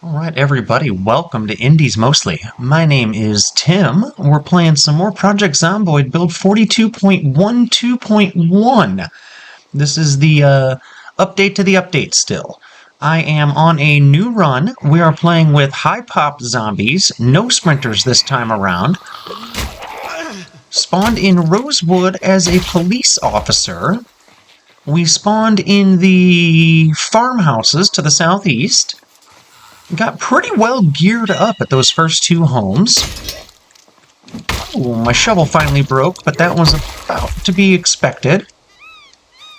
Alright, everybody, welcome to Indies Mostly. My name is Tim. We're playing some more Project Zomboid build 42.12.1. This is the update to the update still. I am on a new run. We are playing with high pop zombies, no sprinters this time around. Spawned in Rosewood as a police officer. We spawned in the farmhouses to the southeast. Got pretty well geared up at those first two homes. Oh, my shovel finally broke, but that was about to be expected.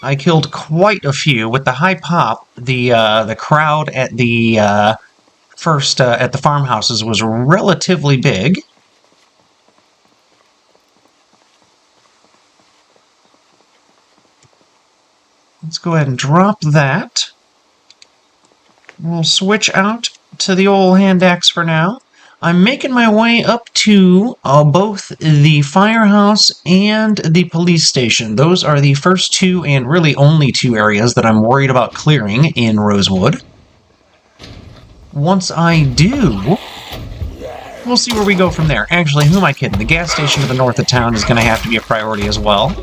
I killed quite a few with the high pop. The crowd at the first at the farmhouses was relatively big. Let's go ahead and drop that. We'll switch out to the old hand axe for now. I'm making my way up to both the firehouse and the police station. Those are the first two and really only two areas that I'm worried about clearing in Rosewood. Once I do, we'll see where we go from there. Actually, who am I kidding? The gas station to the north of town is going to have to be a priority as well.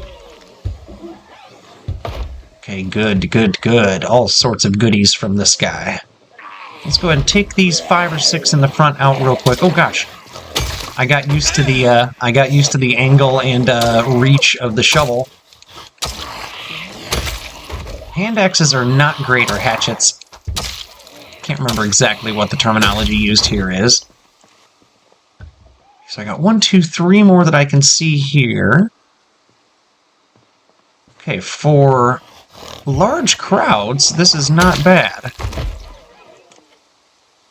Okay, good. All sorts of goodies from this guy. Let's go ahead and take these 5 or 6 in the front out real quick. Oh gosh, I got used to the angle and reach of the shovel. Hand axes are not great, or hatchets. Can't remember exactly what the terminology used here is. So I got 1, 2, 3 more that I can see here. Okay, for large crowds, this is not bad.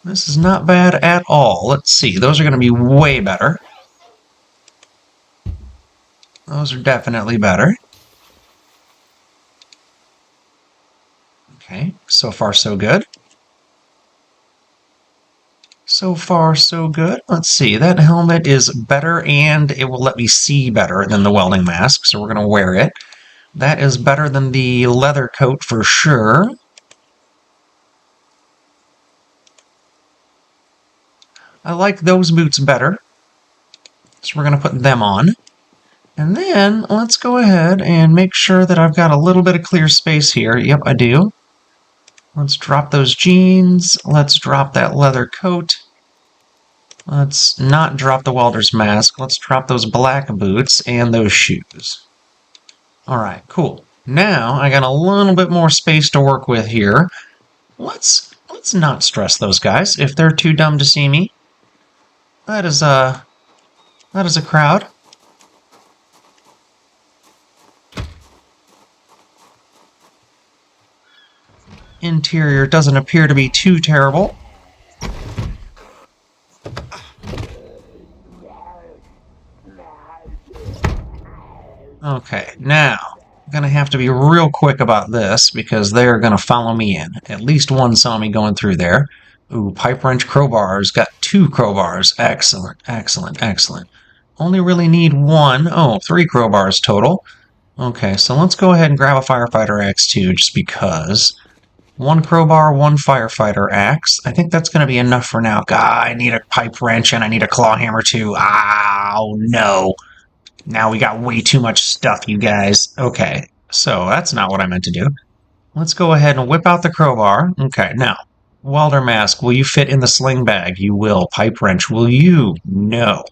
This is not bad at all. Let's see. Those are going to be way better. Those are definitely better. Okay, so far so good. So far so good. Let's see. That helmet is better and it will let me see better than the welding mask, so we're going to wear it. That is better than the leather coat for sure. I like those boots better, so we're going to put them on. And then let's go ahead and make sure that I've got a little bit of clear space here. Yep, I do. Let's drop those jeans. Let's drop that leather coat. Let's not drop the welder's mask. Let's drop those black boots and those shoes. Alright, cool. Now I got a little bit more space to work with here. Let's not stress those guys if they're too dumb to see me. That is a crowd. Interior doesn't appear to be too terrible. Okay, now I'm gonna have to be real quick about this because they're gonna follow me in. At least one saw me going through there. Ooh, pipe wrench crowbars. Got 2 crowbars. Excellent. Only really need 1. Oh, 3 crowbars total. Okay, so let's go ahead and grab a firefighter axe too, just because. 1 crowbar, 1 firefighter axe. I think that's going to be enough for now. God, I need a pipe wrench and I need a claw hammer too. Oh, no. Now we got way too much stuff, you guys. Okay, so that's not what I meant to do. Let's go ahead and whip out the crowbar. Okay, now. Welder mask, will you fit in the sling bag? You will. Pipe wrench, will you? No.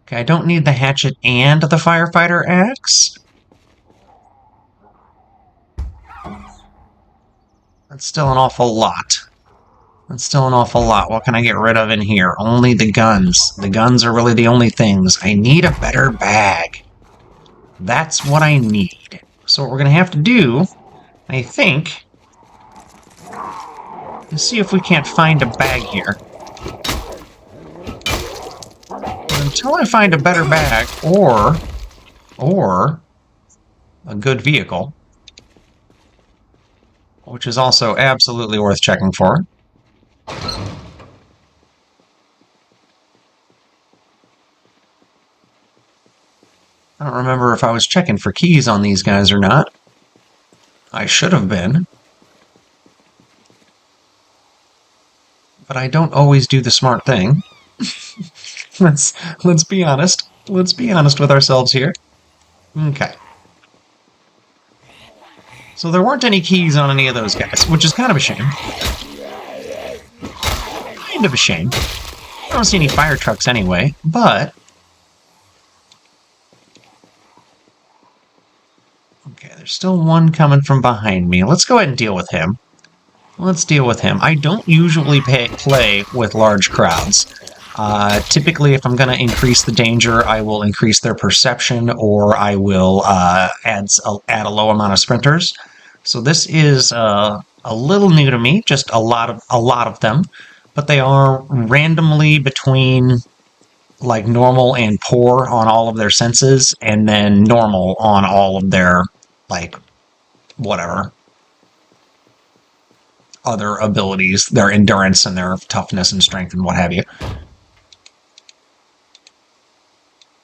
Okay, I don't need the hatchet and the firefighter axe. That's still an awful lot. What can I get rid of in here? Only the guns. The guns are really the only things. I need a better bag. That's what I need. So what we're going to have to do, I think, let's see if we can't find a bag here. But until I find a better bag or a good vehicle, which is also absolutely worth checking for. I don't remember if I was checking for keys on these guys or not. I should have been. but I don't always do the smart thing. let's be honest. Let's be honest with ourselves here. Okay. So there weren't any keys on any of those guys, which is kind of a shame. Kind of a shame. I don't see any fire trucks anyway, but... Okay, there's still one coming from behind me. Let's go ahead and deal with him. Let's deal with him. I don't usually play with large crowds. Typically, if I'm going to increase the danger, I will increase their perception, or I will add a low amount of sprinters. So this is a little new to me, just a lot of them, but they are randomly between like normal and poor on all of their senses, and then normal on all of their like whatever other abilities, their endurance and their toughness and strength and what have you.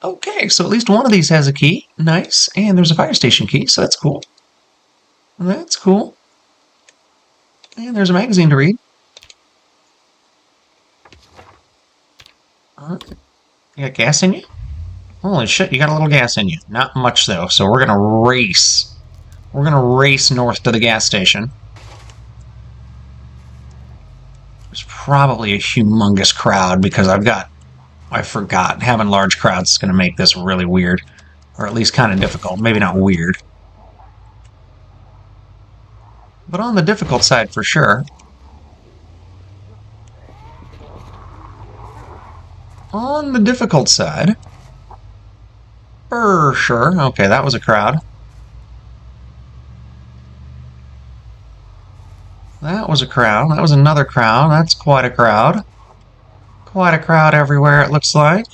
Okay, so at least one of these has a key. Nice. And there's a fire station key, so that's cool. That's cool. And there's a magazine to read. You got gas in you? Holy shit, you got a little gas in you. Not much, though, so we're going to race. We're going to race north to the gas station. There's probably a humongous crowd because I forgot. Having large crowds is going to make this really weird. Or at least kind of difficult. Maybe not weird. But on the difficult side for sure. On the difficult side. For sure. Okay, that was a crowd. That was a crowd. That was another crowd. That's quite a crowd. Quite a crowd everywhere, it looks like.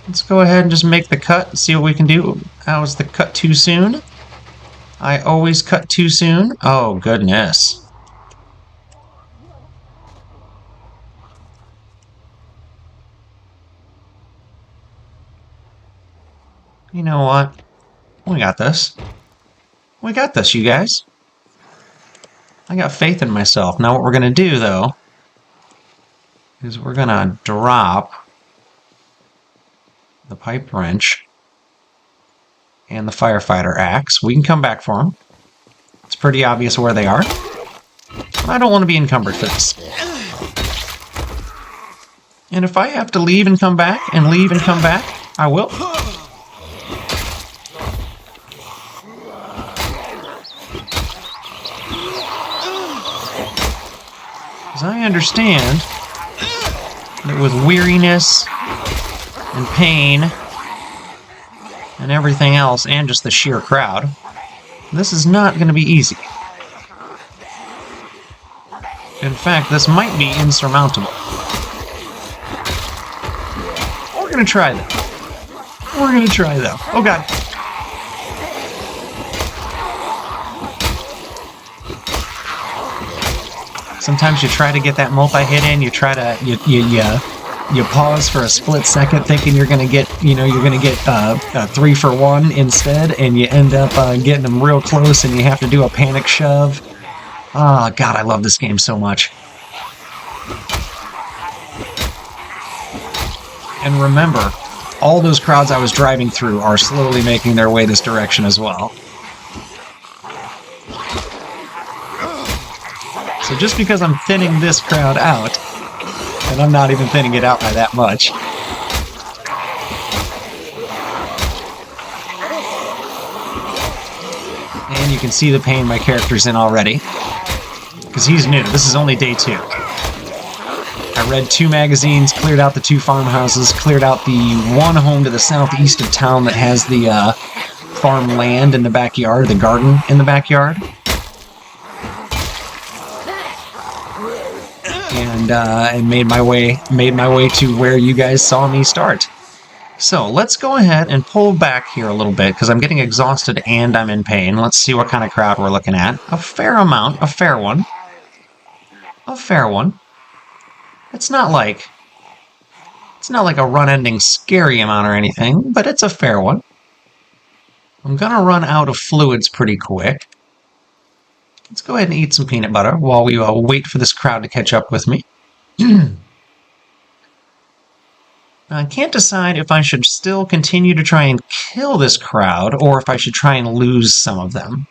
Let's go ahead and just make the cut and see what we can do. How was the cut too soon? I always cut too soon. Oh, goodness. You know what? We got this. We got this, you guys. I got faith in myself. Now what we're going to do, though, is we're going to drop the pipe wrench and the firefighter axe. We can come back for them. It's pretty obvious where they are. I don't want to be encumbered for this. And if I have to leave and come back, and leave and come back, I will. As I understand that with weariness and pain and everything else, and just the sheer crowd, this is not going to be easy. In fact, this might be insurmountable. We're going to try though. We're going to try though. Oh god. Sometimes you try to get that multi-hit in, you try to, you pause for a split second thinking you're going to get, you're going to get a 3 for 1 instead, and you end up getting them real close and you have to do a panic shove. Oh, God, I love this game so much. And remember, all those crowds I was driving through are slowly making their way this direction as well. So just because I'm thinning this crowd out, and I'm not even thinning it out by that much. And you can see the pain my character's in already. Because he's new. This is only day 2. I read 2 magazines, cleared out the 2 farmhouses, cleared out the one home to the southeast of town that has the farmland in the backyard, the garden in the backyard. And made my way to where you guys saw me start. So let's go ahead and pull back here a little bit because I'm getting exhausted and I'm in pain. Let's see what kind of crowd we're looking at. A fair amount, a fair one. A fair one. It's not like a run-ending scary amount or anything, but it's a fair one. I'm gonna run out of fluids pretty quick. Let's go ahead and eat some peanut butter while we wait for this crowd to catch up with me. I can't decide if I should still continue to try and kill this crowd or if I should try and lose some of them.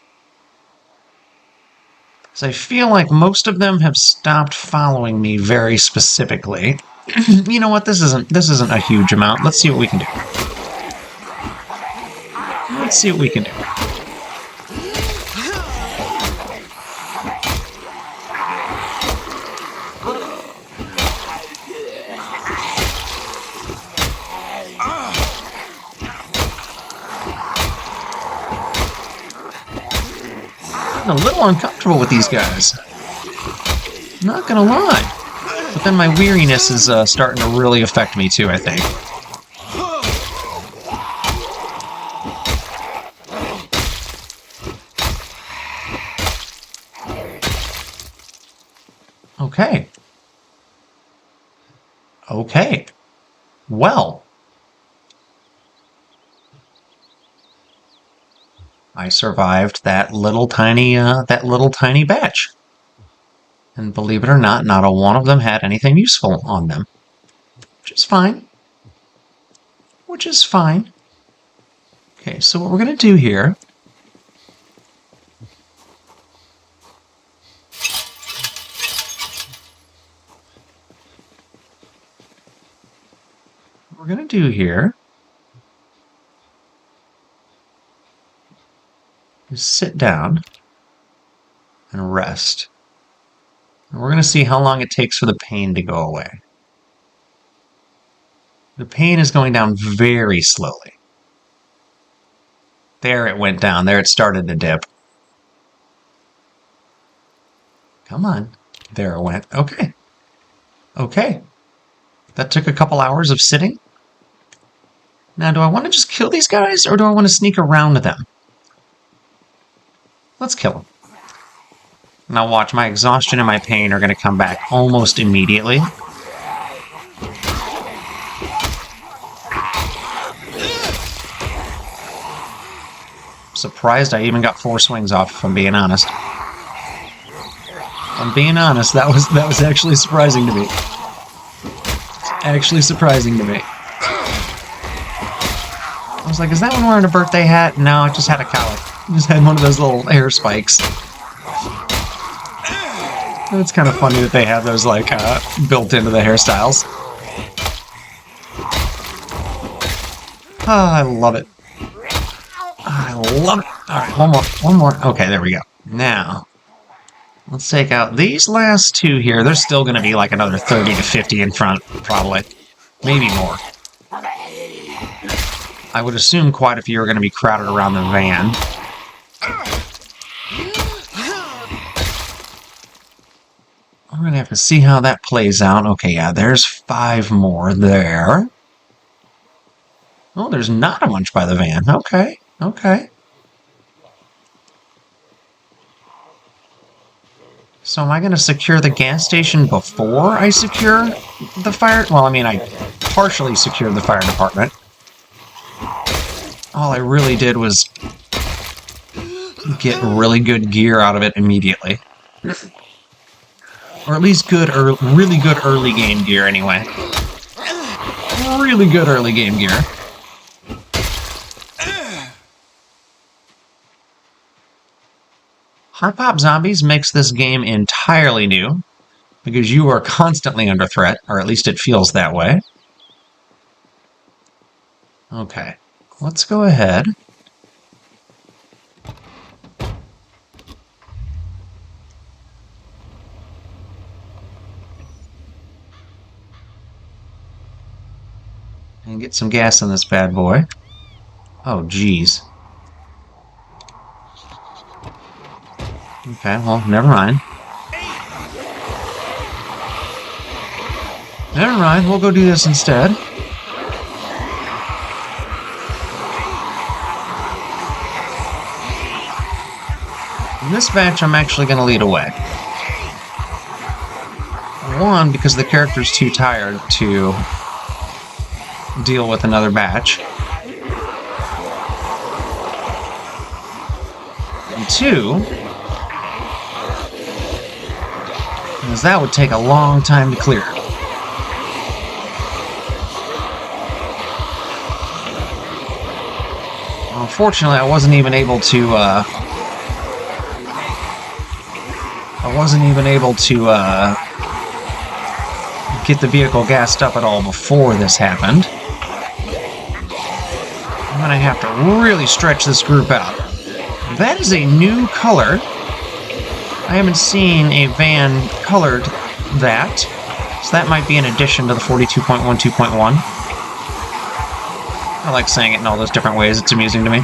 Because I feel like most of them have stopped following me very specifically. You know what? This isn't a huge amount. Let's see what we can do. Let's see what we can do. I'm a little uncomfortable with these guys. Not gonna lie. But then my weariness is starting to really affect me too, I think. Okay. Okay. Well. I survived that little tiny batch. And believe it or not, not a one of them had anything useful on them. Which is fine. Which is fine. Okay, so what we're going to do here... What we're going to do here... is sit down and rest. And we're going to see how long it takes for the pain to go away. The pain is going down very slowly. There it went down. There it started to dip. Come on. There it went. Okay. Okay. That took a couple hours of sitting. Now, do I want to just kill these guys, or do I want to sneak around them? Let's kill them. Now watch, my exhaustion and my pain are going to come back almost immediately. Surprised I even got 4 swings off, if I'm being honest. If I'm being honest, that was actually surprising to me. It's actually surprising to me. I was like, is that one wearing a birthday hat? No, it just had a cowlick. It just had one of those little hair spikes. It's kind of funny that they have those, like, built into the hairstyles. Oh, I love it. I love it. Alright, one more. Okay, there we go. Now, let's take out these last 2 here. There's still going to be like another 30 to 50 in front, probably. Maybe more. I would assume quite a few are going to be crowded around the van. We're going to have to see how that plays out. Okay, yeah, there's 5 more there. Oh, there's not a bunch by the van. Okay, okay. So am I going to secure the gas station before I secure the fire? Well, I mean, I partially secured the fire department. All I really did was get really good gear out of it immediately. Or at least really good early game gear, anyway. Really good early game gear. Hard Pop Zombies makes this game entirely new, because you are constantly under threat, or at least it feels that way. Okay, let's go ahead. And get some gas in this bad boy. Oh, geez. Okay, well, never mind. Never mind, we'll go do this instead. In this batch, I'm actually going to lead away. 1, because the character's too tired to deal with another batch. And 2, Because that would take a long time to clear. Unfortunately, I wasn't even able to get the vehicle gassed up at all before this happened. I'm gonna have to really stretch this group out. That is a new color. I haven't seen a van colored that, so that might be an addition to the 42.1 2.1. I like saying it in all those different ways. It's amusing to me.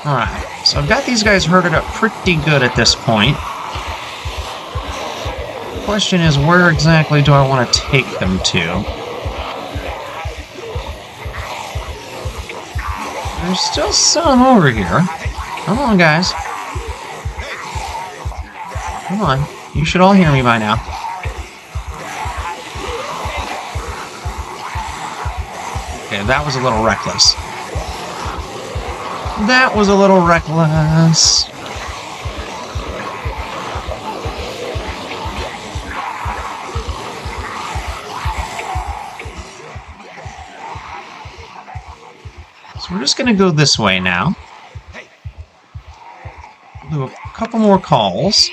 Alright, so I've got these guys herded up pretty good at this point. The question is, where exactly do I want to take them to? There's still some over here. Come on, guys. Come on. You should all hear me by now. Okay, that was a little reckless. That was a little reckless. So we're just going to go this way now. Do a couple more calls.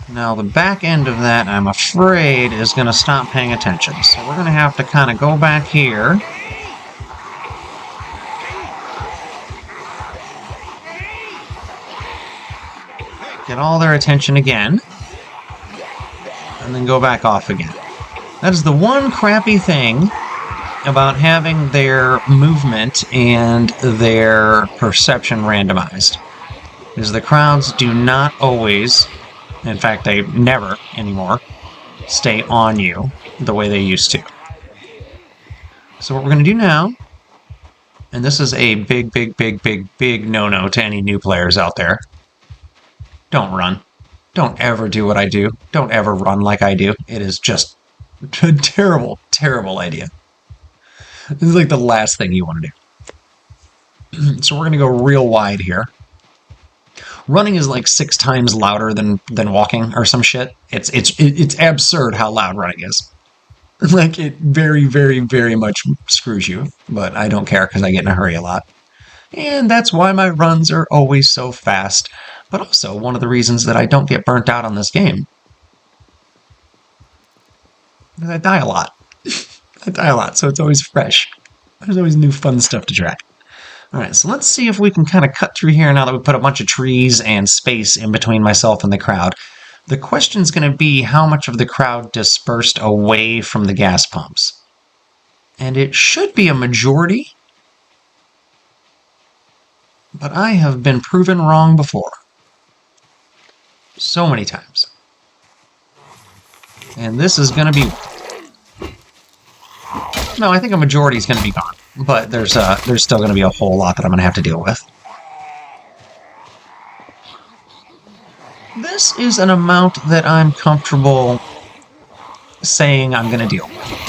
Now the back end of that, I'm afraid, is going to stop paying attention. So we're going to have to kind of go back here. Get all their attention again. And then go back off again. That is the one crappy thing about having their movement and their perception randomized. Is the crowds do not always, in fact they never anymore, stay on you the way they used to. So what we're going to do now, and this is a big no-no to any new players out there, don't run. Don't ever do what I do. Don't ever run like I do. It is just a terrible, terrible idea. This is like the last thing you want to do. So we're going to go real wide here. Running is like 6 times louder than walking or some shit. It's absurd how loud running is. Like, it very much screws you. But I don't care because I get in a hurry a lot. And that's why my runs are always so fast. But also one of the reasons that I don't get burnt out on this game. Because I die a lot. I die a lot, so it's always fresh. There's always new fun stuff to try. Alright, so let's see if we can kind of cut through here now that we put a bunch of trees and space in between myself and the crowd. The question's going to be how much of the crowd dispersed away from the gas pumps. And it should be a majority. But I have been proven wrong before. So many times. And this is going to be... No, I think a majority is going to be gone. But there's still going to be a whole lot that I'm going to have to deal with. This is an amount that I'm comfortable saying I'm going to deal with.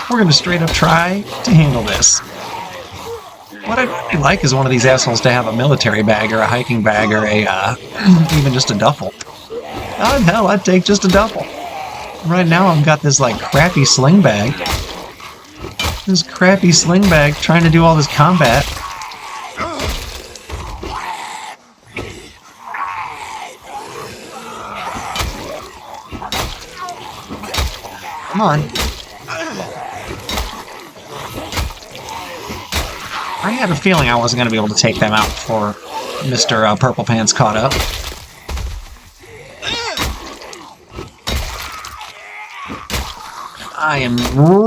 We're going to straight up try to handle this. What I'd really like is one of these assholes to have a military bag or a hiking bag or a, even just a duffel. Oh, hell, I'd take just a duffel. Right now I've got this, like, crappy sling bag. This crappy sling bag trying to do all this combat. Come on. I had a feeling I wasn't going to be able to take them out before Mr. Purple Pants caught up. I am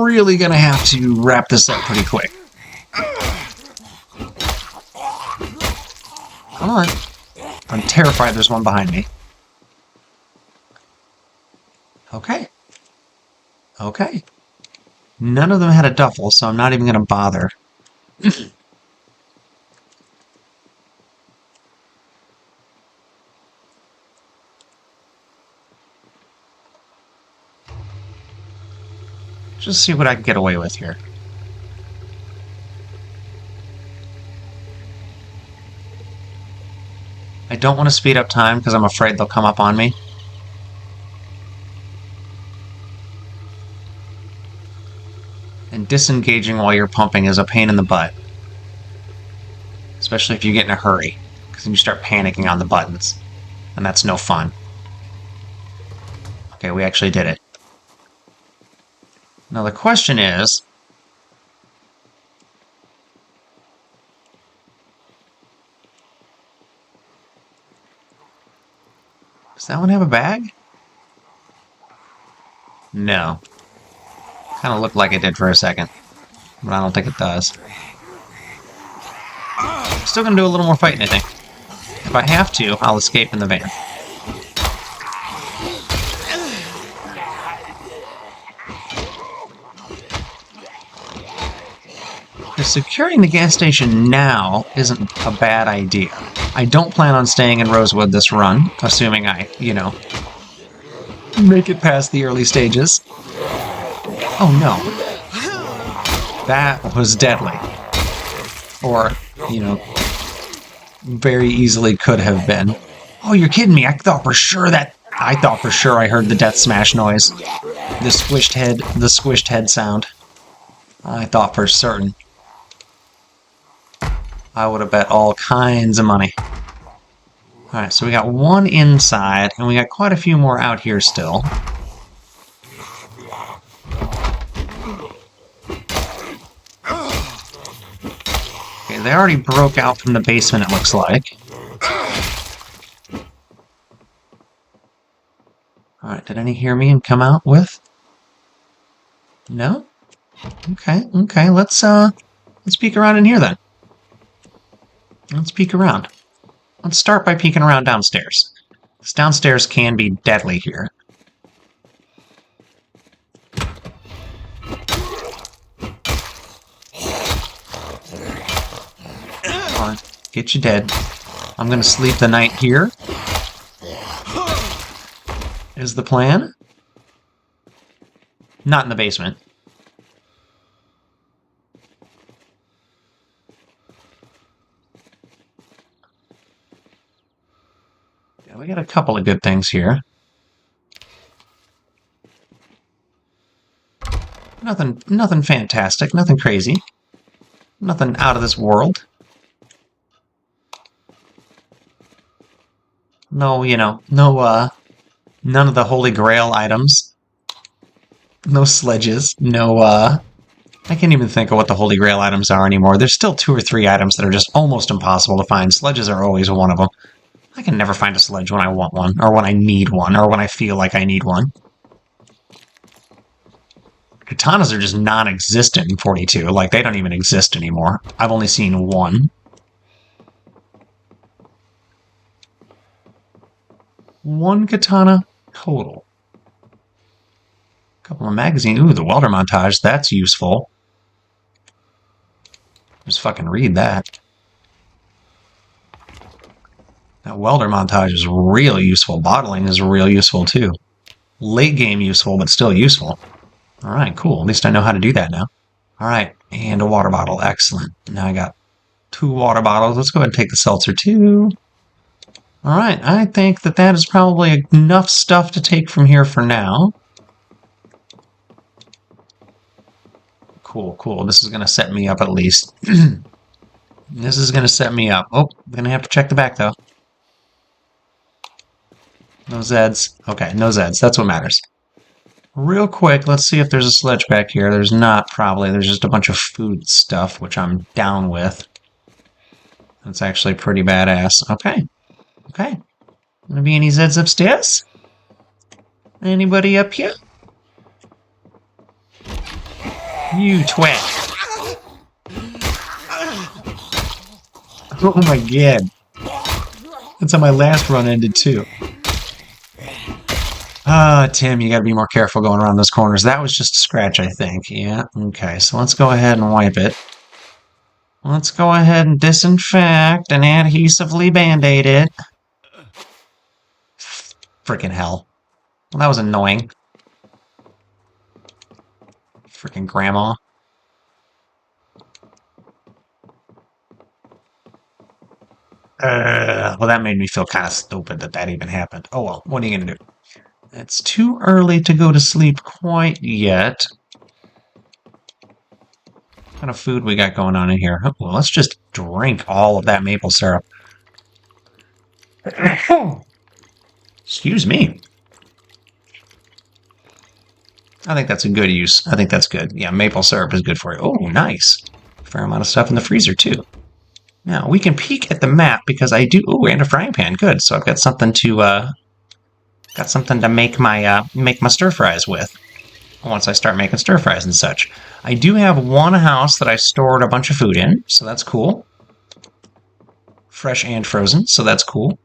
really going to have to wrap this up pretty quick. Come on. I'm terrified there's one behind me. Okay. Okay. None of them had a duffel, so I'm not even going to bother. Just see what I can get away with here. I don't want to speed up time because I'm afraid they'll come up on me. And disengaging while you're pumping is a pain in the butt. Especially if you get in a hurry, because then you start panicking on the buttons. And that's no fun. Okay, we actually did it. Now the question is... Does that one have a bag? No. Kind of looked like it did for a second. But I don't think it does. Still gonna do a little more fighting, I think. If I have to, I'll escape in the van. Securing the gas station now isn't a bad idea. I don't plan on staying in Rosewood this run, assuming I, make it past the early stages. Oh no. That was deadly. Or, very easily could have been. Oh, you're kidding me. I thought for sure I heard the death smash noise. The squished head sound. I thought for certain. I would have bet all kinds of money. Alright, so we got one inside, and we got quite a few more out here still. Okay, they already broke out from the basement, it looks like. Alright, did any hear me and come out with? No? Okay, let's peek around in here then. Let's peek around. Let's start by peeking around downstairs. This downstairs can be deadly here. Come on, get you dead. I'm gonna sleep the night here. Is the plan? Not in the basement. We got a couple of good things here. Nothing fantastic, nothing crazy. Nothing out of this world. No, none of the Holy Grail items. No sledges, I can't even think of what the Holy Grail items are anymore. There's still 2 or 3 items that are just almost impossible to find. Sledges are always one of them. I can never find a sledge when I want one, or when I need one, or when I feel like I need one. Katanas are just non-existent in 42. Like, they don't even exist anymore. I've only seen one. One katana total. A couple of magazines. Ooh, the welder montage. That's useful. Just fucking read that. That welder montage is real useful. Bottling is real useful, too. Late game useful, but still useful. Alright, cool. At least I know how to do that now. Alright, and a water bottle. Excellent. Now I got 2 water bottles. Let's go ahead and take the seltzer, too. Alright, I think that is probably enough stuff to take from here for now. Cool. This is going to set me up at least. This is going to set me up. Oh, I'm going to have to check the back, though. No Zeds. Okay, no Zeds. That's what matters. Real quick, let's see if there's a sledge back here. There's not, probably. There's just a bunch of food stuff, which I'm down with. That's actually pretty badass. Okay. Gonna be any Zeds upstairs? Anybody up here? You twat. Oh my god. That's how my last run ended, too. Tim, you gotta be more careful going around those corners. That was just a scratch, I think. Yeah, okay, so let's go ahead and wipe it. Let's go ahead and disinfect and adhesively band-aid it. Freaking hell. Well, that was annoying. Freaking grandma. Well, that made me feel kind of stupid that that even happened. Oh well, what are you gonna do? It's too early to go to sleep quite yet. What kind of food we got going on in here? Oh, well, let's just drink all of that maple syrup. Excuse me. I think that's a good use. I think that's good. Yeah, maple syrup is good for you. Oh, nice. Fair amount of stuff in the freezer, too. Now, we can peek at the map because I do... Oh, and a frying pan. Good. So I've got something to make my stir fries with once I start making stir fries and such. I do have one house that I stored a bunch of food in, so that's cool. Fresh and frozen, so that's cool.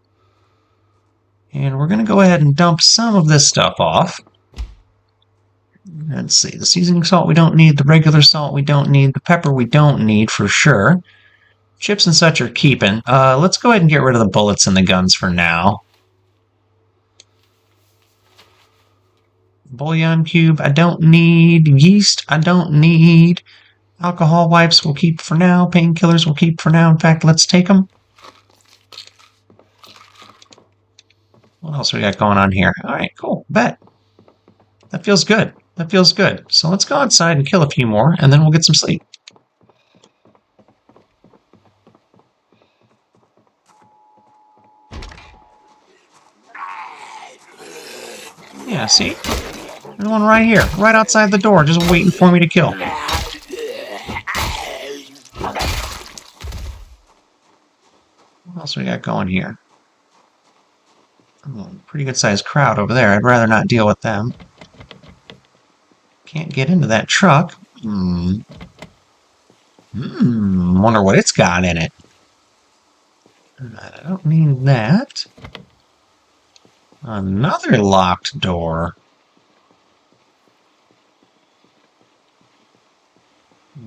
And we're going to go ahead and dump some of this stuff off. Let's see, the seasoning salt we don't need, the regular salt we don't need, the pepper we don't need for sure. Chips and such are keeping. Let's go ahead and get rid of the bullets and the guns for now. Bouillon cube I don't need. Yeast I don't need. Alcohol wipes we'll keep for now. Painkillers we'll keep for now. In fact, let's take them. What else we got going on here? Alright, cool. Bet. That feels good. That feels good. So let's go outside and kill a few more, and then we'll get some sleep. Yeah, see? There's one right here, right outside the door, just waiting for me to kill. What else we got going here? Oh, pretty good sized crowd over there. I'd rather not deal with them. Can't get into that truck. Wonder what it's got in it. I don't need that. Another locked door.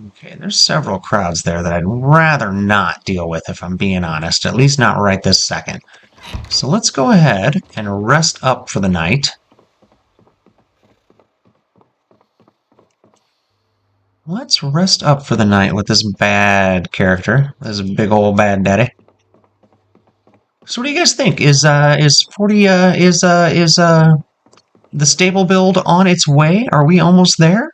Okay, there's several crowds there that I'd rather not deal with, if I'm being honest. At least not right this second. So let's go ahead and rest up for the night. Let's rest up for the night with this bad character. This big old bad daddy. So what do you guys think? Is the stable build on its way? Are we almost there?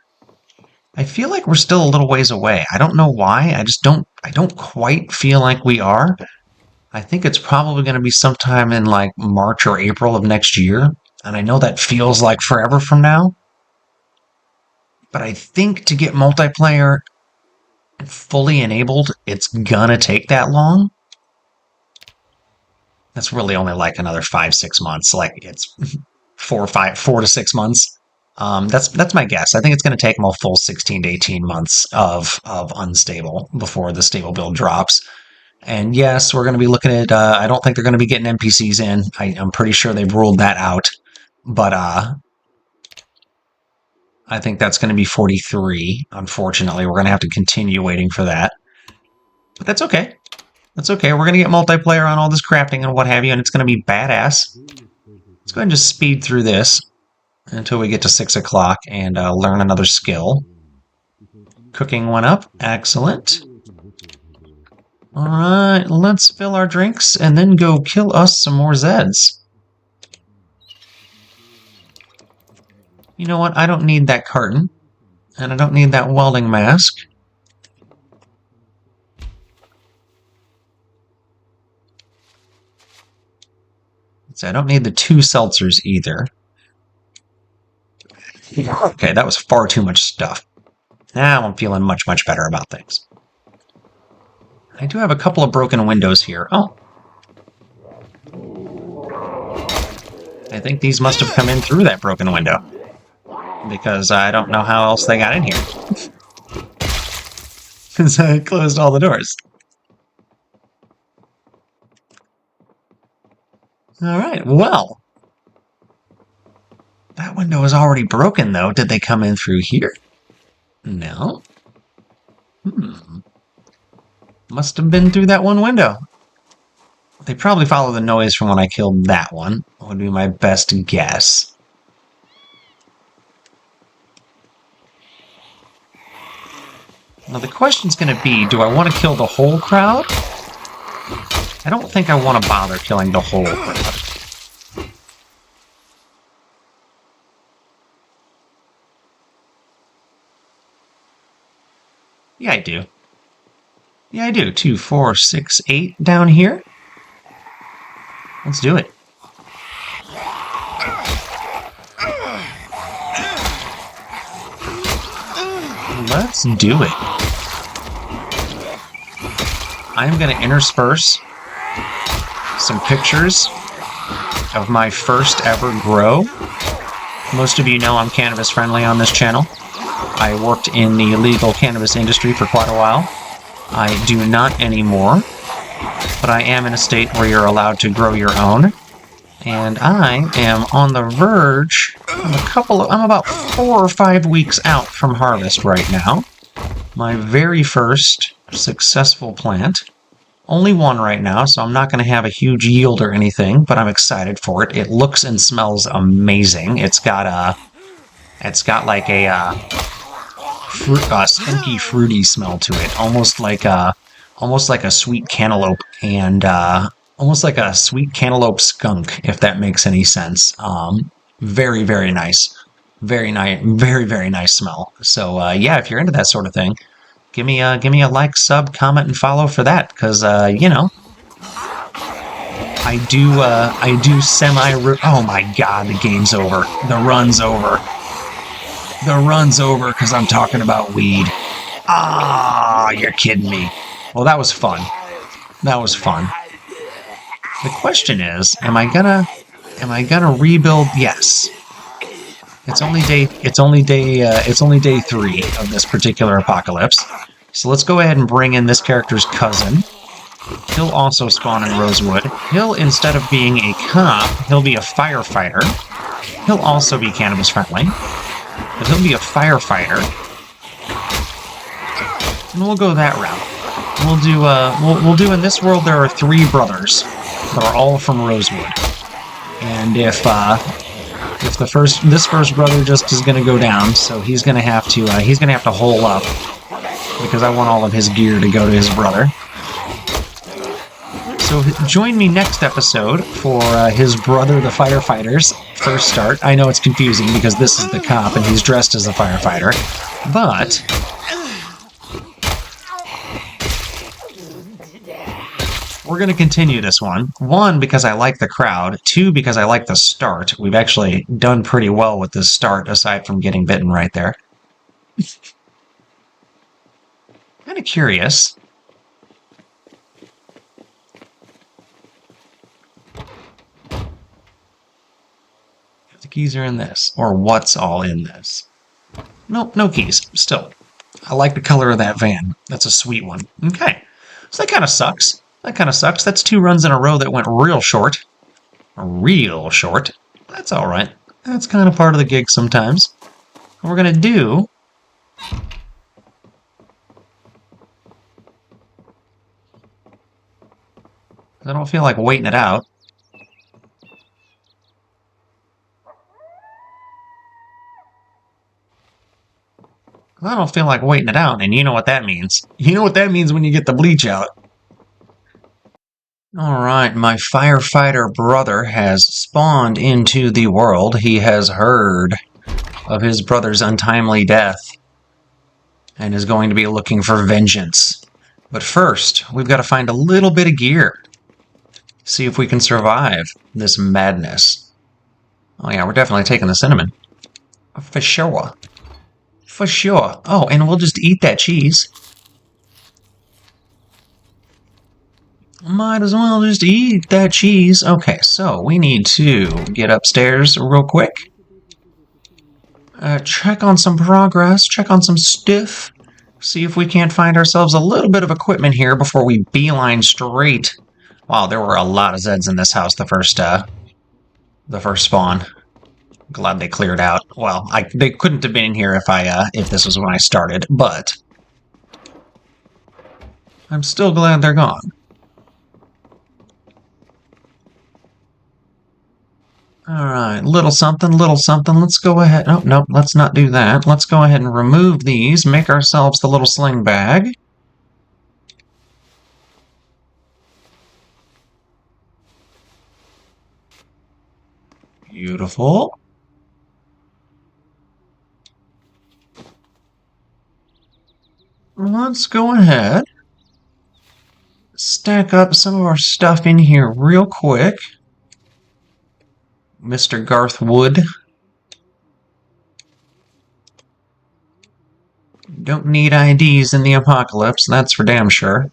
I feel like we're still a little ways away. I don't know why. I don't quite feel like we are. I think it's probably going to be sometime in like March or April of next year. And I know that feels like forever from now. But I think to get multiplayer fully enabled, it's gonna take that long. That's really only like another 5-6 months. Like it's 4 to 6 months. That's my guess. I think it's going to take them a full 16 to 18 months of unstable before the stable build drops. And yes, we're going to be looking at. I don't think they're going to be getting NPCs in. I'm pretty sure they've ruled that out. But I think that's going to be 43. Unfortunately, we're going to have to continue waiting for that. But that's okay. That's okay. We're going to get multiplayer on all this crafting and what have you, and it's going to be badass. Let's go ahead and just speed through this until we get to 6 o'clock and learn another skill. Cooking went up. Excellent. All right, let's fill our drinks and then go kill us some more Zeds. You know what? I don't need that carton, and I don't need that welding mask. So I don't need the 2 seltzers either. Okay, that was far too much stuff. Now I'm feeling much, much better about things. I do have a couple of broken windows here. Oh. I think these must have come in through that broken window. Because I don't know how else they got in here. Because I closed all the doors. Alright, well. That window is already broken, though. Did they come in through here? No. Must have been through that one window. They probably follow the noise from when I killed that one. Would be my best guess. Now the question's going to be, do I want to kill the whole crowd? I don't think I want to bother killing the whole crowd. Yeah, I do. Yeah, I do. 2, 4, 6, 8 down here. Let's do it. Let's do it. I'm going to intersperse some pictures of my first ever grow. Most of you know I'm cannabis friendly on this channel. I worked in the illegal cannabis industry for quite a while. I do not anymore, but I am in a state where you're allowed to grow your own. And I am on the verge of I'm about 4 or 5 weeks out from harvest right now. My very first successful plant. Only one right now, so I'm not going to have a huge yield or anything, but I'm excited for it. It looks and smells amazing. It's got like a skunky, fruity smell to it, almost like a sweet cantaloupe and almost like a sweet cantaloupe skunk, if that makes any sense. Very, very nice. Very nice, very, very nice smell. So yeah, if you're into that sort of thing, give me a like, sub, comment, and follow for that, because you know, I do semi. Oh my God, the game's over. The run's over. The run's over because I'm talking about weed. Ah, you're kidding me. Well, that was fun. That was fun. The question is, am I gonna rebuild? Yes. It's only day 3 of this particular apocalypse. So let's go ahead and bring in this character's cousin. He'll also spawn in Rosewood. He'll, instead of being a cop, he'll be a firefighter. He'll also be cannabis friendly, but he'll be a firefighter. And we'll go that route. We'll do in this world there are 3 brothers that are all from Rosewood. And if this first brother just is gonna go down, so he's gonna have to hole up, because I want all of his gear to go to his brother. So join me next episode for his brother, the firefighter's first start. I know it's confusing because this is the cop and he's dressed as a firefighter, but we're going to continue this one. 1, because I like the crowd. 2, because I like the start. We've actually done pretty well with this start, aside from getting bitten right there. Kind of curious. The keys are in this. Or what's all in this? Nope, no keys. Still, I like the color of that van. That's a sweet one. Okay, so that kind of sucks. That's 2 runs in a row that went real short. Real short. That's all right. That's kind of part of the gig sometimes. What we're going to do... I don't feel like waiting it out. I don't feel like waiting it out, and you know what that means. You know what that means when you get the bleach out. Alright, my firefighter brother has spawned into the world. He has heard of his brother's untimely death and is going to be looking for vengeance. But first, we've got to find a little bit of gear. See if we can survive this madness. Oh yeah, we're definitely taking the cinnamon. For sure. For sure. Oh, and we'll just eat that cheese. Might as well just eat that cheese. Okay, so we need to get upstairs real quick. Check on some progress, check on some stuff. See if we can't find ourselves a little bit of equipment here before we beeline straight. Wow, there were a lot of Zeds in this house the first spawn. Glad they cleared out. Well, they couldn't have been in here if this was when I started, but I'm still glad they're gone. Alright, little something, little something. Let's go ahead. Oh, no, let's not do that. Let's go ahead and remove these, make ourselves the little sling bag. Beautiful. Let's go ahead. Stack up some of our stuff in here real quick. Mr. Garth Wood. Don't need IDs in the apocalypse, that's for damn sure.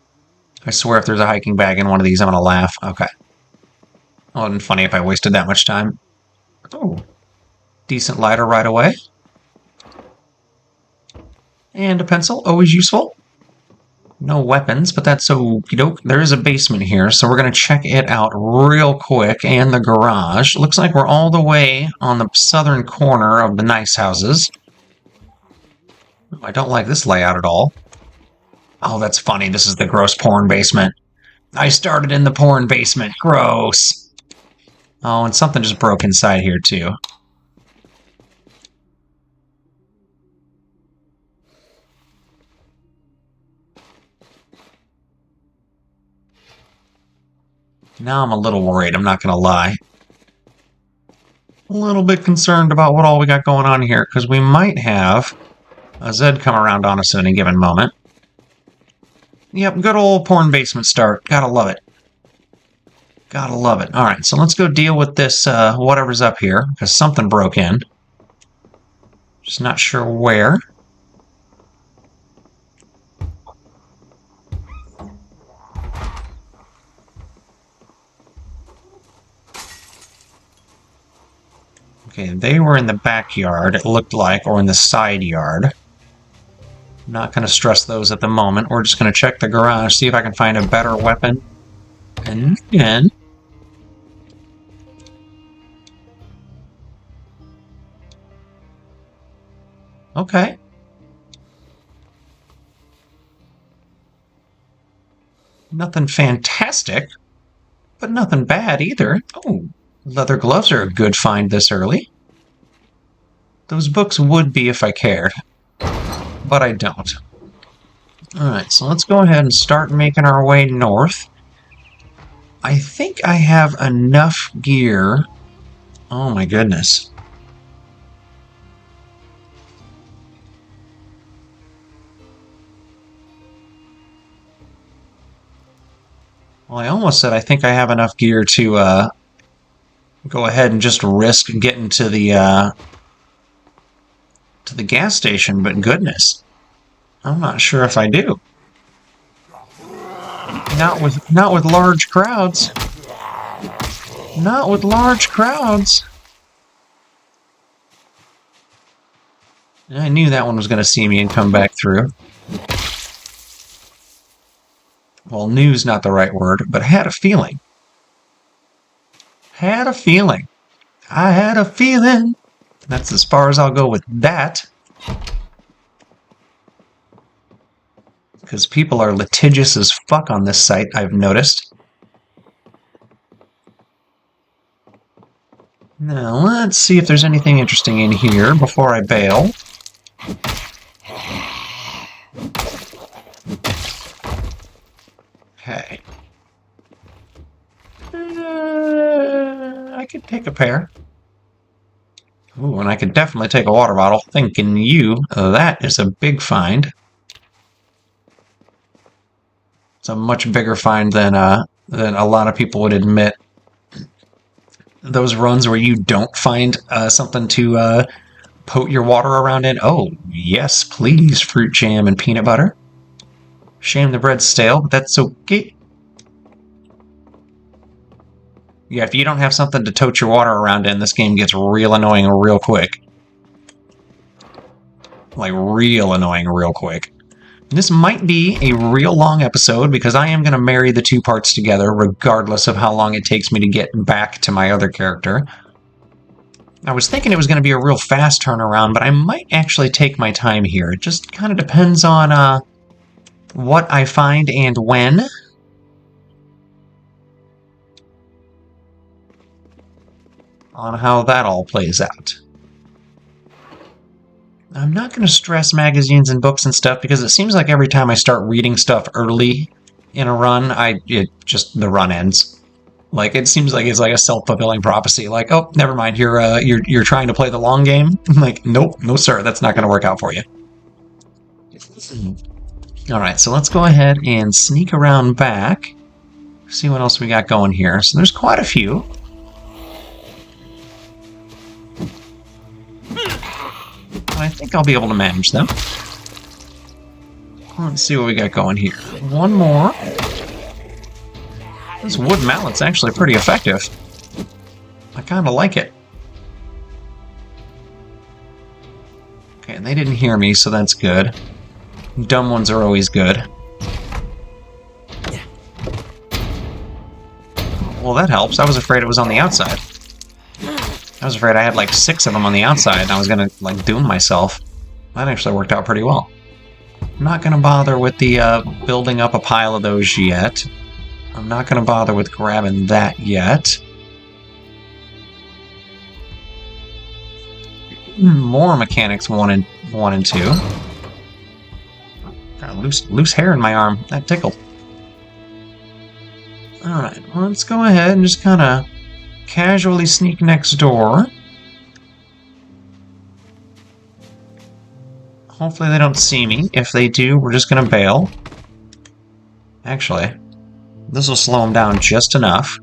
I swear if there's a hiking bag in one of these, I'm gonna laugh. Okay. It wouldn't be funny if I wasted that much time. Oh. Decent lighter right away. And a pencil, always useful. No weapons, but that's okey-doke. There is a basement here, so we're going to check it out real quick, and the garage. Looks like we're all the way on the southern corner of the nice houses. I don't like this layout at all. Oh, that's funny. This is the gross porn basement. I started in the porn basement. Gross. Oh, and something just broke inside here, too. Now I'm a little worried, I'm not going to lie. A little bit concerned about what all we got going on here, because we might have a Zed come around on us at any given moment. Yep, good old porn basement start. Gotta love it. Gotta love it. Alright, so let's go deal with this, whatever's up here, because something broke in. Just not sure where. Okay, they were in the backyard, it looked like, or in the side yard. Not going to stress those at the moment. We're just going to check the garage, see if I can find a better weapon. And then... Okay. Nothing fantastic, but nothing bad either. Oh, leather gloves are a good find this early. Those books would be if I cared, but I don't. Alright, so let's go ahead and start making our way north. I think I have enough gear. Oh my goodness. Well, I almost said I think I have enough gear to go ahead and just risk getting to the gas station, but goodness, I'm not sure if I do. Not with large crowds. Not with large crowds. I knew that one was going to see me and come back through. Well, knew's not the right word, but had a feeling. Had a feeling. I had a feeling. That's as far as I'll go with that. Because people are litigious as fuck on this site, I've noticed. Now, let's see if there's anything interesting in here before I bail. Okay. I could take a pair. Ooh, and I could definitely take a water bottle. Thinking you, that is a big find. It's a much bigger find than a lot of people would admit. Those runs where you don't find something to pote your water around in. Oh, yes, please, fruit jam and peanut butter. Shame the bread's stale, but that's okay. Yeah, if you don't have something to tote your water around in, this game gets real annoying real quick. Like, real annoying real quick. This might be a real long episode because I am going to marry the two parts together regardless of how long it takes me to get back to my other character. I was thinking it was going to be a real fast turnaround, but I might actually take my time here. It just kind of depends on what I find and when. on how that all plays out. I'm not going to stress magazines and books and stuff because it seems like every time I start reading stuff early in a run, the run ends. Like it seems like it's like a self-fulfilling prophecy. Like, oh, never mind, you're trying to play the long game. Like, nope, no sir, that's not going to work out for you. All right, so let's go ahead and sneak around back. See what else we got going here. So there's quite a few. I think I'll be able to manage them. Let's see what we got going here. One more. This wood mallet's actually pretty effective. I kind of like it. Okay, and they didn't hear me, so that's good. Dumb ones are always good. Well, that helps. I was afraid it was on the outside. I was afraid I had like 6 of them on the outside and I was gonna like doom myself. That actually worked out pretty well. I'm not gonna bother with the building up a pile of those yet. I'm not gonna bother with grabbing that yet. More mechanics 1 and 2. Got loose hair in my arm. That tickled. Alright, well, let's go ahead and just kind of casually sneak next door. Hopefully they don't see me. If they do, we're just gonna bail. Actually, this will slow them down just enough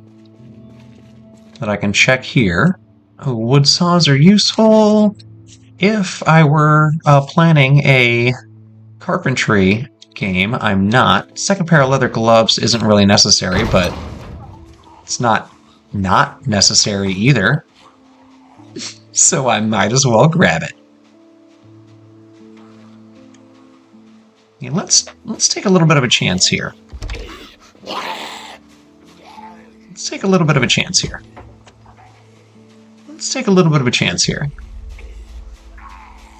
that I can check here. Oh, wood saws are useful. If I were planning a carpentry game, I'm not. Second pair of leather gloves isn't really necessary, but it's not necessary either. So I might as well grab it. Yeah, let's take a little bit of a chance here. Let's take a little bit of a chance here. Let's take a little bit of a chance here.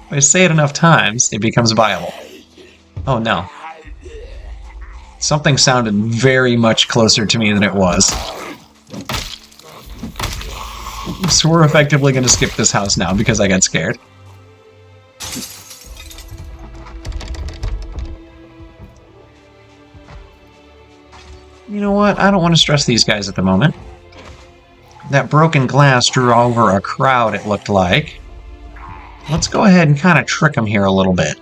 If I say it enough times, it becomes viable. Oh no. Something sounded very much closer to me than it was. So we're effectively going to skip this house now because I got scared. You know what? I don't want to stress these guys at the moment. That broken glass drew over a crowd, it looked like. Let's go ahead and kind of trick them here a little bit.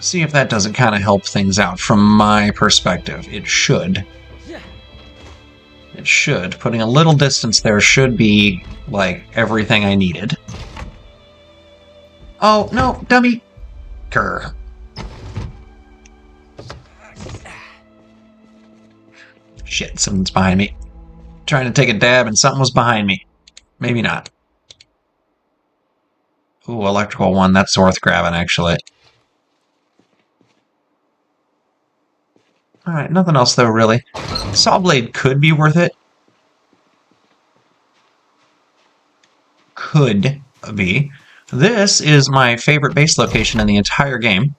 See if that doesn't kind of help things out from my perspective. It should. It should. Putting a little distance there should be, like, everything I needed. Oh, no, dummy! Grr. Shit, something's behind me. Trying to take a dab and something was behind me. Maybe not. Ooh, electrical one. That's worth grabbing, actually. Alright, nothing else though, really. Saw blade could be worth it. Could be. This is my favorite base location in the entire game.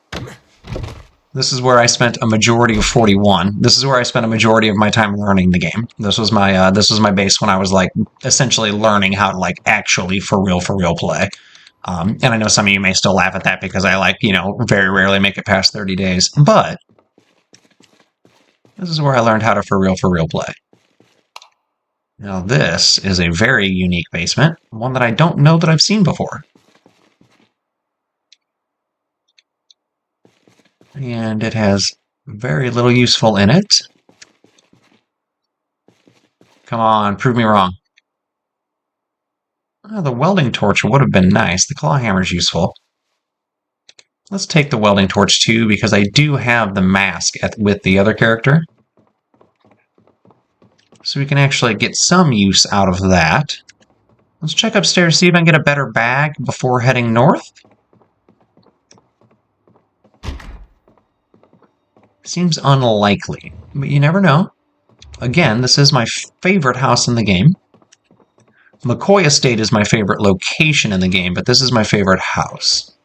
This is where I spent a majority of 41. This is where I spent a majority of my time learning the game. This was my base when I was like essentially learning how to like actually for real play. And I know some of you may still laugh at that because I like, you know, very rarely make it past 30 days, but this is where I learned how to for real play. Now this is a very unique basement, one that I don't know that I've seen before. And it has very little useful in it. Come on, prove me wrong. Oh, the welding torch would have been nice. The claw hammer's useful. Let's take the welding torch too, because I do have the mask with the other character. So we can actually get some use out of that. Let's check upstairs, see if I can get a better bag before heading north. Seems unlikely, but you never know. Again, this is my favorite house in the game. McCoy Estate is my favorite location in the game, but this is my favorite house.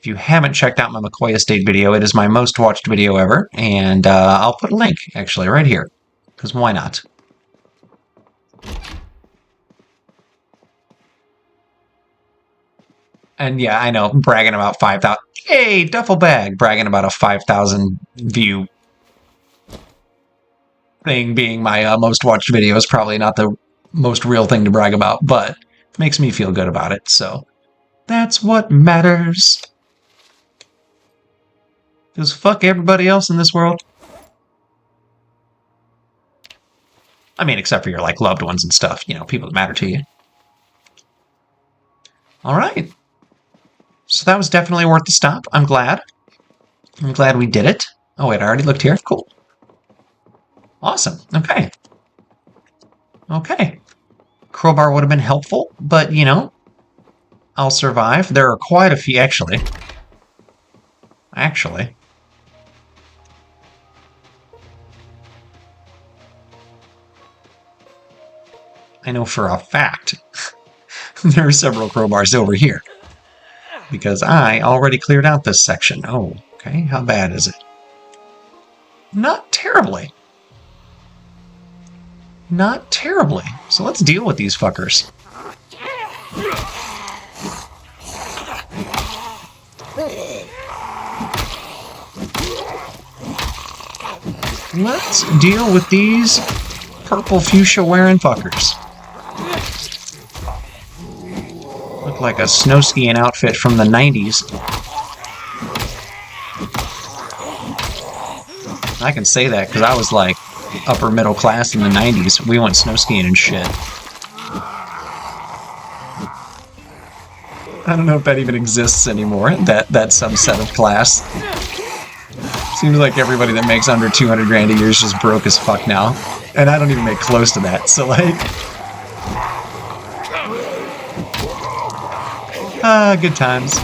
If you haven't checked out my McCoy Estate video, it is my most watched video ever, and I'll put a link, actually, right here, because why not? And yeah, I know, bragging about 5,000. Hey, duffel bag! Bragging about a 5,000 view thing being my most watched video is probably not the most real thing to brag about, but it makes me feel good about it, so that's what matters. Because fuck everybody else in this world. I mean, except for your, like, loved ones and stuff, you know, people that matter to you. Alright. So that was definitely worth the stop. I'm glad. I'm glad we did it. Oh wait, I already looked here. Cool. Awesome. Okay. Okay. Crowbar would have been helpful, but, you know, I'll survive. There are quite a few, actually. I know for a fact there are several crowbars over here. Because I already cleared out this section. Oh, okay. How bad is it? Not terribly. Not terribly. So let's deal with these fuckers. Let's deal with these purple fuchsia wearing fuckers. Look like a snow skiing outfit from the 90s. I can say that because I was like upper middle class in the 90s. We went snow skiing and shit. I don't know if that even exists anymore, that subset of class. Seems like everybody that makes under 200 grand a year is just broke as fuck now. And I don't even make close to that, so like... good times.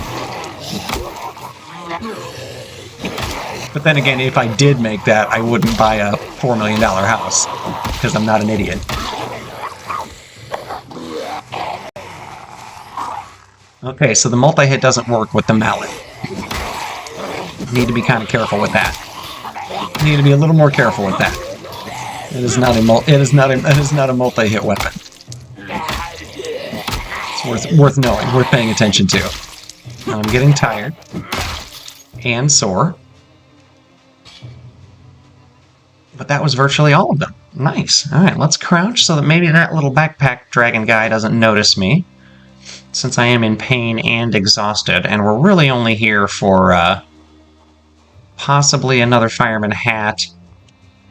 But then again, if I did make that, I wouldn't buy a $4 million house, because I'm not an idiot. Okay, so the multi-hit doesn't work with the mallet. Need to be kind of careful with that. Need to be a little more careful with that. It is not a multi-hit weapon. It's worth knowing, worth paying attention to. Now I'm getting tired and sore. But that was virtually all of them. Nice. Alright, let's crouch so that maybe that little backpack dragon guy doesn't notice me. Since I am in pain and exhausted, and we're really only here for possibly another fireman hat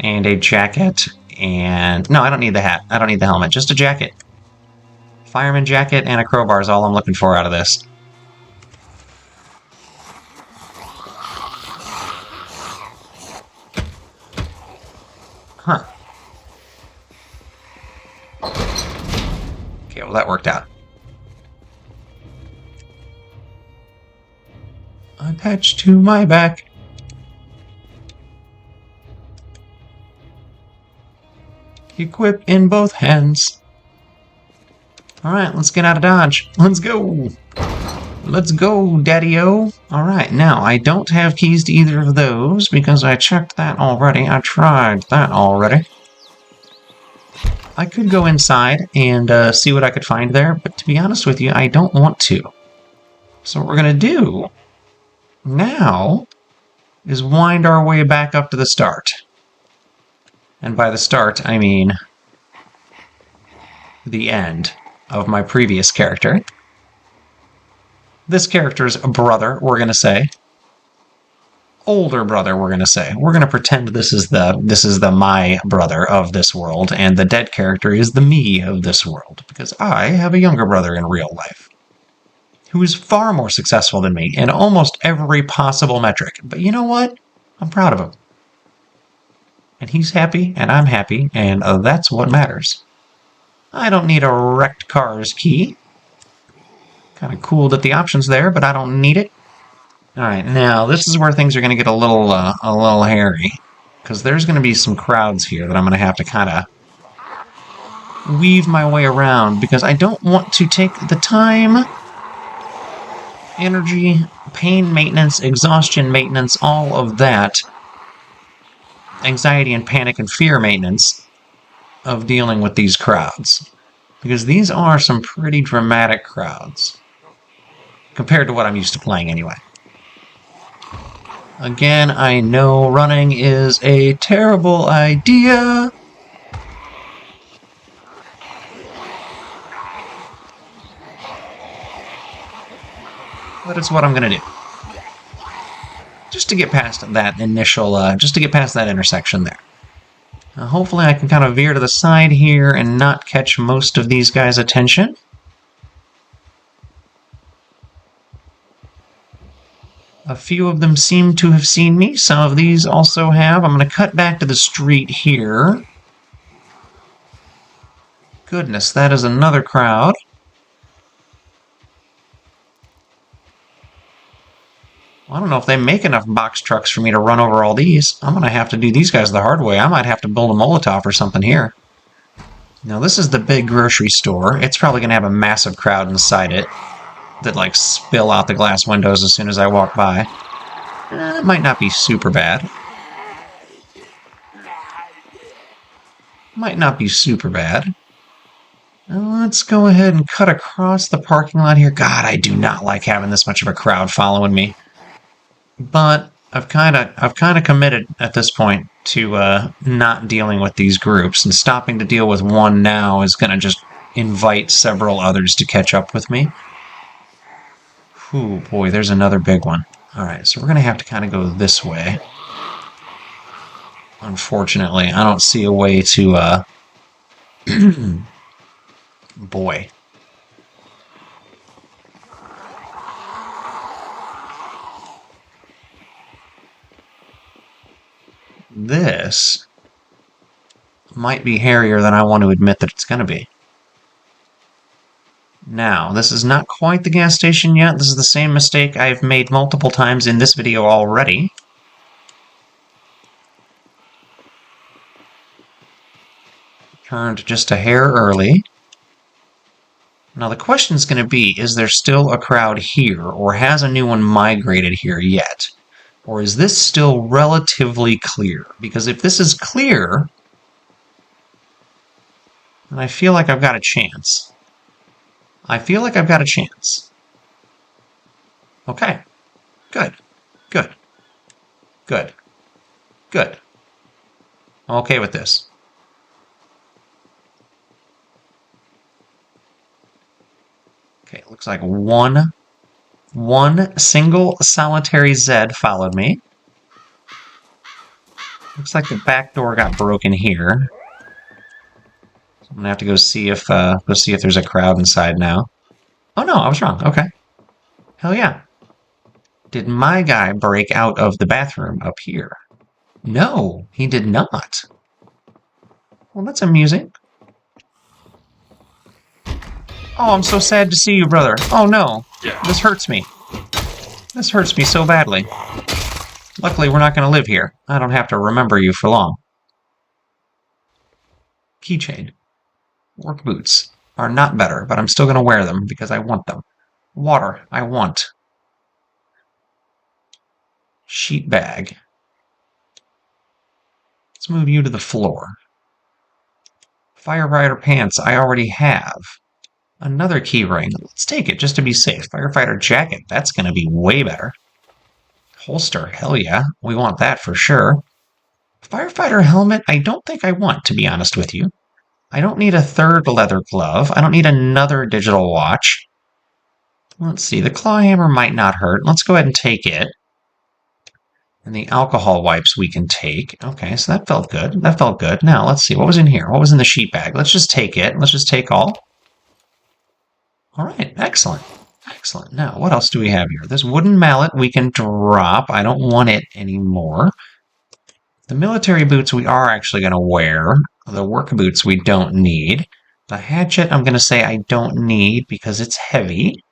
and a jacket, and... No, I don't need the hat. I don't need the helmet. Just a jacket. Fireman jacket and a crowbar is all I'm looking for out of this. Huh. Okay, well that worked out. Attached to my back. Equip in both hands. Alright, let's get out of Dodge. Let's go! Let's go, Daddy-O! Alright, now, I don't have keys to either of those, because I checked that already. I tried that already. I could go inside and see what I could find there, but to be honest with you, I don't want to. So what we're going to do now is wind our way back up to the start. And by the start, I mean the end of my previous character. This character's brother, we're going to say. Older brother, we're going to say. We're going to pretend this is the my brother of this world, and the dead character is the me of this world, because I have a younger brother in real life who is far more successful than me in almost every possible metric. But you know what? I'm proud of him. And he's happy, and I'm happy, and that's what matters. I don't need a wrecked car's key. Kind of cool that the option's there, but I don't need it. Alright, now this is where things are going to get a little hairy. Because there's going to be some crowds here that I'm going to have to kind of weave my way around, because I don't want to take the time energy, pain maintenance, exhaustion maintenance, all of that. Anxiety and panic and fear maintenance of dealing with these crowds. Because these are some pretty dramatic crowds. Compared to what I'm used to playing anyway. Again, I know running is a terrible idea. But it's what I'm going to do. Just to get past that just to get past that intersection there. Hopefully I can kind of veer to the side here and not catch most of these guys' attention. A few of them seem to have seen me. Some of these also have. I'm going to cut back to the street here. Goodness, that is another crowd. I don't know if they make enough box trucks for me to run over all these. I'm going to have to do these guys the hard way. I might have to build a Molotov or something here. Now, this is the big grocery store. It's probably going to have a massive crowd inside it that, like, spill out the glass windows as soon as I walk by. It might not be super bad. Might not be super bad. Let's go ahead and cut across the parking lot here. God, I do not like having this much of a crowd following me. But I've kind of committed at this point to not dealing with these groups, and stopping to deal with one now is going to just invite several others to catch up with me. Ooh, boy, there's another big one. All right, so we're going to have to kind of go this way. Unfortunately, I don't see a way to, boy. This might be hairier than I want to admit that it's going to be. Now, this is not quite the gas station yet. This is the same mistake I've made multiple times in this video already. Turned just a hair early. Now the question is going to be, is there still a crowd here, or has a new one migrated here yet? Or is this still relatively clear? Because if this is clear, then I feel like I've got a chance. I feel like I've got a chance. Okay. Good. Good. Good. Good. I'm okay with this. Okay, it looks like one single solitary Zed followed me. Looks like the back door got broken here. So I'm gonna have to go see if there's a crowd inside now. Oh no, I was wrong. Okay. Hell yeah. Did my guy break out of the bathroom up here? No, he did not. Well, that's amusing. Oh, I'm so sad to see you, brother. Oh no, this hurts me. This hurts me so badly. Luckily, we're not going to live here. I don't have to remember you for long. Keychain. Work boots are not better, but I'm still going to wear them because I want them. Water, I want. Sheet bag. Let's move you to the floor. Firefighter pants, I already have. Another key ring. Let's take it just to be safe. Firefighter jacket. That's going to be way better. Holster. Hell yeah. We want that for sure. Firefighter helmet. I don't think I want, to be honest with you. I don't need a third leather glove. I don't need another digital watch. Let's see. The claw hammer might not hurt. Let's go ahead and take it. And the alcohol wipes we can take. Okay, so that felt good. That felt good. Now, let's see. What was in here? What was in the sheet bag? Let's just take it. Let's just take all. All right, excellent. Excellent. Now, what else do we have here? This wooden mallet we can drop. I don't want it anymore. The military boots we are actually going to wear. The work boots we don't need. The hatchet I'm going to say I don't need because it's heavy.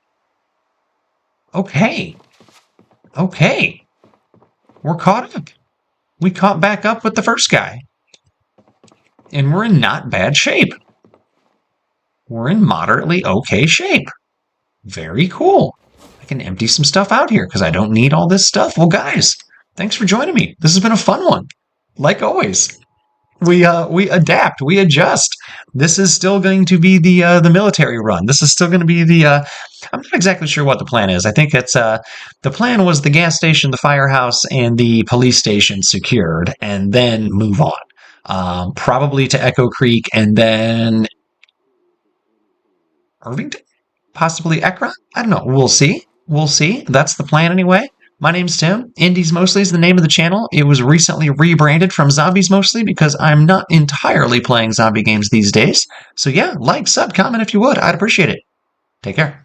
Okay. Okay. We're caught up. We caught back up with the first guy. And we're in not bad shape. We're in moderately okay shape. Very cool. I can empty some stuff out here because I don't need all this stuff. Well, guys, thanks for joining me. This has been a fun one. Like always, we adapt, we adjust. This is still going to be the military run. This is still going to be the I'm not exactly sure what the plan is. I think it's the plan was the gas station, the firehouse, and the police station secured, and then move on. Probably to Echo Creek, and then Irvington, possibly Ekron. I don't know. We'll see. We'll see. That's the plan anyway. My name's Tim. Indies Mostly is the name of the channel. It was recently rebranded from Zombies Mostly because I'm not entirely playing zombie games these days. So yeah, like, sub, comment if you would. I'd appreciate it. Take care.